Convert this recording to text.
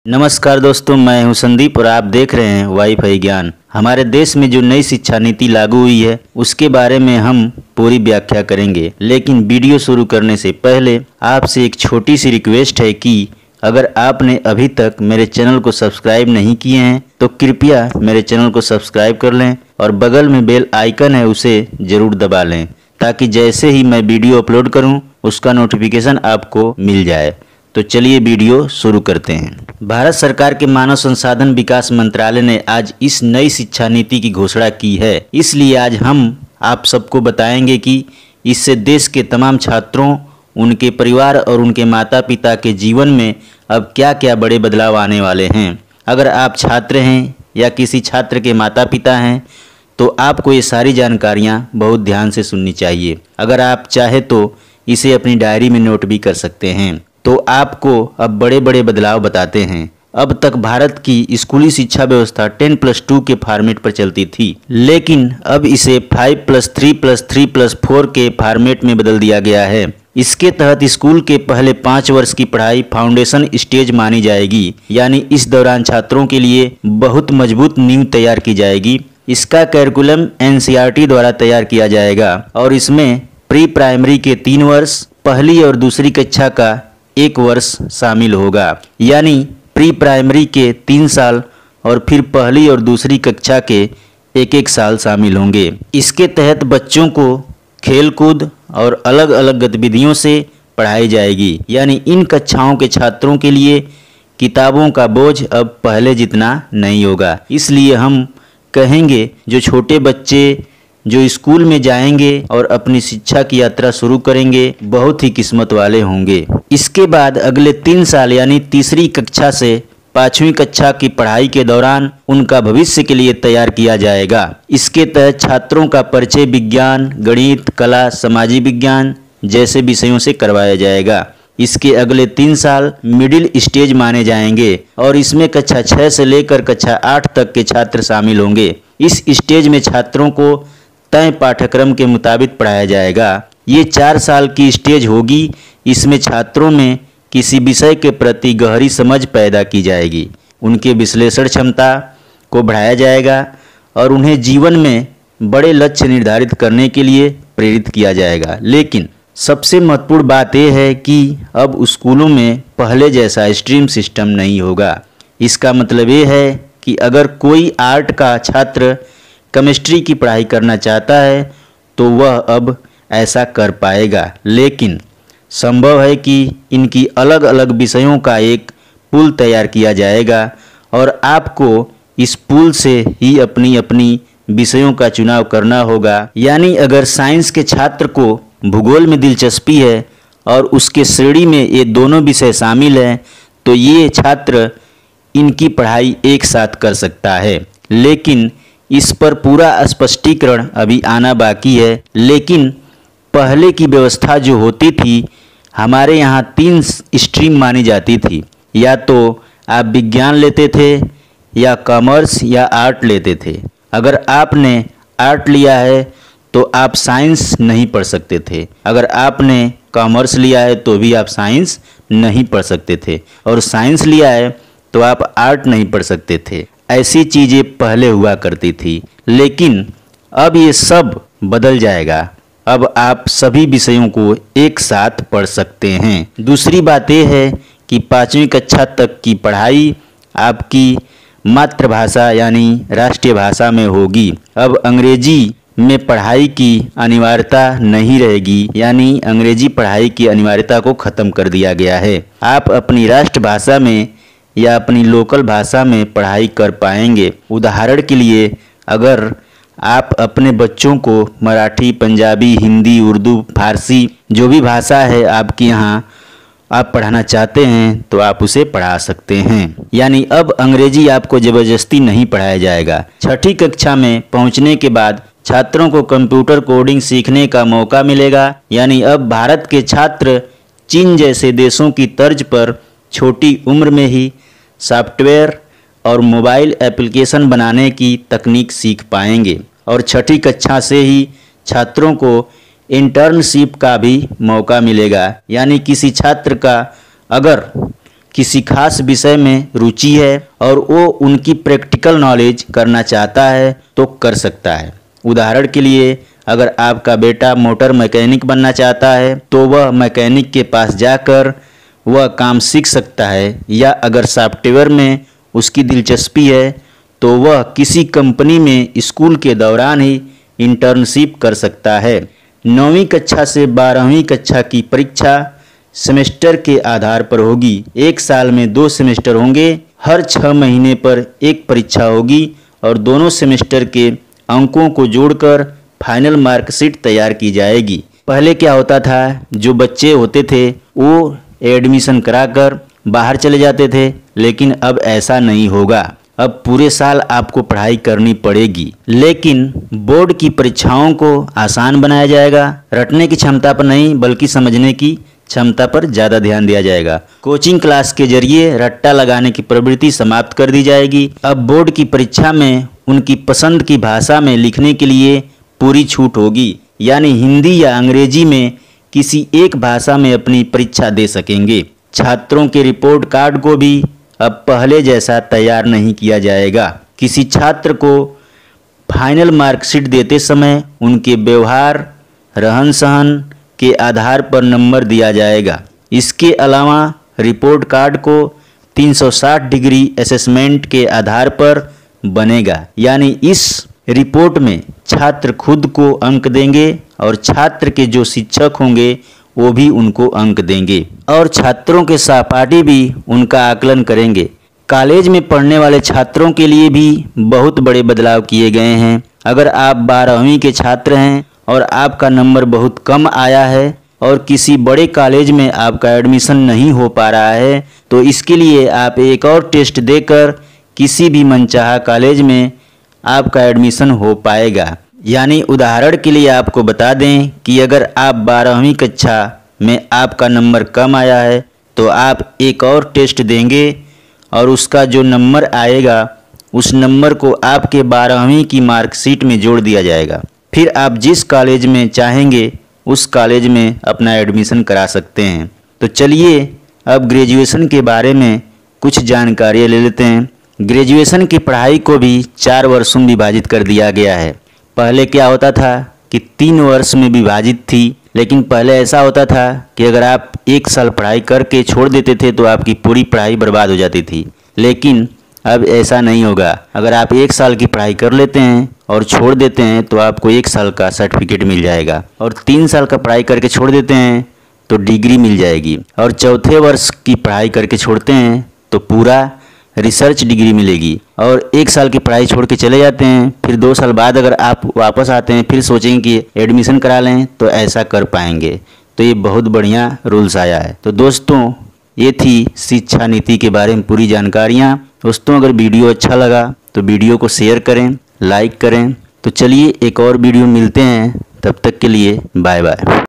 नमस्कार दोस्तों, मैं हूं संदीप और आप देख रहे हैं वाईफाई ज्ञान। हमारे देश में जो नई शिक्षा नीति लागू हुई है उसके बारे में हम पूरी व्याख्या करेंगे। लेकिन वीडियो शुरू करने से पहले आपसे एक छोटी सी रिक्वेस्ट है कि अगर आपने अभी तक मेरे चैनल को सब्सक्राइब नहीं किए हैं तो कृपया मेरे चैनल को सब्सक्राइब कर लें और बगल में बेल आइकन है उसे ज़रूर दबा लें ताकि जैसे ही मैं वीडियो अपलोड करूं उसका नोटिफिकेशन आपको मिल जाए। तो चलिए वीडियो शुरू करते हैं। भारत सरकार के मानव संसाधन विकास मंत्रालय ने आज इस नई शिक्षा नीति की घोषणा की है। इसलिए आज हम आप सबको बताएंगे कि इससे देश के तमाम छात्रों, उनके परिवार और उनके माता पिता के जीवन में अब क्या क्या बड़े बदलाव आने वाले हैं। अगर आप छात्र हैं या किसी छात्र के माता पिता हैं तो आपको ये सारी जानकारियाँ बहुत ध्यान से सुननी चाहिए। अगर आप चाहे तो इसे अपनी डायरी में नोट भी कर सकते हैं। तो आपको अब बड़े बड़े बदलाव बताते हैं। अब तक भारत की स्कूली शिक्षा व्यवस्था 10+2 के फॉर्मेट पर चलती थी, लेकिन अब इसे 5+3+3+4 के फॉर्मेट में बदल दिया गया है। इसके तहत स्कूल के पहले 5 वर्ष की पढ़ाई फाउंडेशन स्टेज मानी जाएगी, यानी इस दौरान छात्रों के लिए बहुत मजबूत नींव तैयार की जाएगी। इसका कैरिकुलम NCERT द्वारा तैयार किया जाएगा और इसमें प्री प्राइमरी के 3 वर्ष, पहली और दूसरी कक्षा का 1 वर्ष शामिल होगा, यानी प्री प्राइमरी के 3 साल और फिर पहली और दूसरी कक्षा के 1-1 साल शामिल होंगे। इसके तहत बच्चों को खेलकूद और अलग अलग गतिविधियों से पढ़ाई जाएगी, यानी इन कक्षाओं के छात्रों के लिए किताबों का बोझ अब पहले जितना नहीं होगा। इसलिए हम कहेंगे जो छोटे बच्चे जो स्कूल में जाएंगे और अपनी शिक्षा की यात्रा शुरू करेंगे बहुत ही किस्मत वाले होंगे। इसके बाद अगले 3 साल यानी तीसरी कक्षा से 5वीं कक्षा की पढ़ाई के दौरान उनका भविष्य के लिए तैयार किया जाएगा। इसके तहत छात्रों का परिचय विज्ञान, गणित, कला, सामाजिक विज्ञान जैसे विषयों से करवाया जाएगा। इसके अगले 3 साल मिडिल स्टेज माने जाएंगे और इसमें कक्षा 6 से लेकर कक्षा 8 तक के छात्र शामिल होंगे। इस स्टेज में छात्रों को तय पाठ्यक्रम के मुताबिक पढ़ाया जाएगा। ये 4 साल की स्टेज होगी। इसमें छात्रों में किसी विषय के प्रति गहरी समझ पैदा की जाएगी, उनके विश्लेषण क्षमता को बढ़ाया जाएगा और उन्हें जीवन में बड़े लक्ष्य निर्धारित करने के लिए प्रेरित किया जाएगा। लेकिन सबसे महत्वपूर्ण बात यह है कि अब स्कूलों में पहले जैसा स्ट्रीम सिस्टम नहीं होगा। इसका मतलब ये है कि अगर कोई आर्ट का छात्र केमिस्ट्री की पढ़ाई करना चाहता है तो वह अब ऐसा कर पाएगा, लेकिन संभव है कि इनकी अलग अलग विषयों का एक पूल तैयार किया जाएगा और आपको इस पूल से ही अपनी अपनी विषयों का चुनाव करना होगा। यानी अगर साइंस के छात्र को भूगोल में दिलचस्पी है और उसके श्रेणी में ये दोनों विषय शामिल हैं तो ये छात्र इनकी पढ़ाई एक साथ कर सकता है। लेकिन इस पर पूरा स्पष्टीकरण अभी आना बाकी है। लेकिन पहले की व्यवस्था जो होती थी, हमारे यहाँ 3 स्ट्रीम मानी जाती थी। या तो आप विज्ञान लेते थे या कॉमर्स या आर्ट लेते थे। अगर आपने आर्ट लिया है तो आप साइंस नहीं पढ़ सकते थे। अगर आपने कॉमर्स लिया है तो भी आप साइंस नहीं पढ़ सकते थे और साइंस लिया है तो आप आर्ट नहीं पढ़ सकते थे। ऐसी चीज़ें पहले हुआ करती थी, लेकिन अब ये सब बदल जाएगा। अब आप सभी विषयों को एक साथ पढ़ सकते हैं। दूसरी बात यह है कि 5वीं कक्षा तक की पढ़ाई आपकी मातृभाषा यानी राष्ट्रीय भाषा में होगी। अब अंग्रेजी में पढ़ाई की अनिवार्यता नहीं रहेगी, यानी अंग्रेजी पढ़ाई की अनिवार्यता को ख़त्म कर दिया गया है। आप अपनी राष्ट्रभाषा में या अपनी लोकल भाषा में पढ़ाई कर पाएंगे। उदाहरण के लिए अगर आप अपने बच्चों को मराठी, पंजाबी, हिंदी, उर्दू, फारसी जो भी भाषा है आपके यहाँ आप पढ़ाना चाहते हैं तो आप उसे पढ़ा सकते हैं। यानी अब अंग्रेजी आपको ज़बरदस्ती नहीं पढ़ाया जाएगा। 6ठी कक्षा में पहुँचने के बाद छात्रों को कंप्यूटर कोडिंग सीखने का मौका मिलेगा। यानी अब भारत के छात्र चीन जैसे देशों की तर्ज पर छोटी उम्र में ही सॉफ्टवेयर और मोबाइल एप्लीकेशन बनाने की तकनीक सीख पाएंगे और 6ठी कक्षा से ही छात्रों को इंटर्नशिप का भी मौका मिलेगा। यानी किसी छात्र का अगर किसी खास विषय में रुचि है और वो उनकी प्रैक्टिकल नॉलेज करना चाहता है तो कर सकता है। उदाहरण के लिए अगर आपका बेटा मोटर मैकेनिक बनना चाहता है तो वह मैकेनिक के पास जाकर वह काम सीख सकता है, या अगर सॉफ्टवेयर में उसकी दिलचस्पी है तो वह किसी कंपनी में स्कूल के दौरान ही इंटर्नशिप कर सकता है। 9वीं कक्षा से 12वीं कक्षा की परीक्षा सेमेस्टर के आधार पर होगी। एक साल में 2 सेमेस्टर होंगे, हर 6 महीने पर एक परीक्षा होगी और दोनों सेमेस्टर के अंकों को जोड़कर फाइनल मार्कशीट तैयार की जाएगी। पहले क्या होता था, जो बच्चे होते थे वो एडमिशन कराकर बाहर चले जाते थे, लेकिन अब ऐसा नहीं होगा। अब पूरे साल आपको पढ़ाई करनी पड़ेगी, लेकिन बोर्ड की परीक्षाओं को आसान बनाया जाएगा। रटने की क्षमता पर नहीं बल्कि समझने की क्षमता पर ज़्यादा ध्यान दिया जाएगा। कोचिंग क्लास के जरिए रट्टा लगाने की प्रवृत्ति समाप्त कर दी जाएगी। अब बोर्ड की परीक्षा में उनकी पसंद की भाषा में लिखने के लिए पूरी छूट होगी, यानी हिंदी या अंग्रेजी में किसी एक भाषा में अपनी परीक्षा दे सकेंगे। छात्रों के रिपोर्ट कार्ड को भी अब पहले जैसा तैयार नहीं किया जाएगा। किसी छात्र को फाइनल मार्कशीट देते समय उनके व्यवहार, रहन सहन के आधार पर नंबर दिया जाएगा। इसके अलावा रिपोर्ट कार्ड को 360 डिग्री असेसमेंट के आधार पर बनेगा, यानी इस रिपोर्ट में छात्र खुद को अंक देंगे और छात्र के जो शिक्षक होंगे वो भी उनको अंक देंगे और छात्रों के सहपाठी भी उनका आकलन करेंगे। कॉलेज में पढ़ने वाले छात्रों के लिए भी बहुत बड़े बदलाव किए गए हैं। अगर आप 12वीं के छात्र हैं और आपका नंबर बहुत कम आया है और किसी बड़े कॉलेज में आपका एडमिशन नहीं हो पा रहा है तो इसके लिए आप एक और टेस्ट देकर किसी भी मनचाहा कॉलेज में आपका एडमिशन हो पाएगा। यानी उदाहरण के लिए आपको बता दें कि अगर आप 12वीं कक्षा में आपका नंबर कम आया है तो आप एक और टेस्ट देंगे और उसका जो नंबर आएगा उस नंबर को आपके 12वीं की मार्कशीट में जोड़ दिया जाएगा। फिर आप जिस कॉलेज में चाहेंगे उस कॉलेज में अपना एडमिशन करा सकते हैं। तो चलिए अब ग्रेजुएशन के बारे में कुछ जानकारियाँ ले लेते हैं। ग्रेजुएशन की पढ़ाई को भी 4 वर्षों में विभाजित कर दिया गया है। पहले क्या होता था कि 3 वर्ष में विभाजित थी, लेकिन पहले ऐसा होता था कि अगर आप 1 साल पढ़ाई करके छोड़ देते थे तो आपकी पूरी पढ़ाई बर्बाद हो जाती थी। लेकिन अब ऐसा नहीं होगा। अगर आप 1 साल की पढ़ाई कर लेते हैं और छोड़ देते हैं तो आपको 1 साल का सर्टिफिकेट मिल जाएगा, और 3 साल का पढ़ाई करके छोड़ देते हैं तो डिग्री मिल जाएगी, और चौथे वर्ष की पढ़ाई करके छोड़ते हैं तो पूरा रिसर्च डिग्री मिलेगी। और 1 साल की पढ़ाई छोड़ के चले जाते हैं, फिर 2 साल बाद अगर आप वापस आते हैं फिर सोचेंगे कि एडमिशन करा लें तो ऐसा कर पाएंगे। तो ये बहुत बढ़िया रूल्स आया है। तो दोस्तों ये थी शिक्षा नीति के बारे में पूरी जानकारियाँ। दोस्तों अगर वीडियो अच्छा लगा तो वीडियो को शेयर करें, लाइक करें। तो चलिए एक और वीडियो मिलते हैं, तब तक के लिए बाय बाय।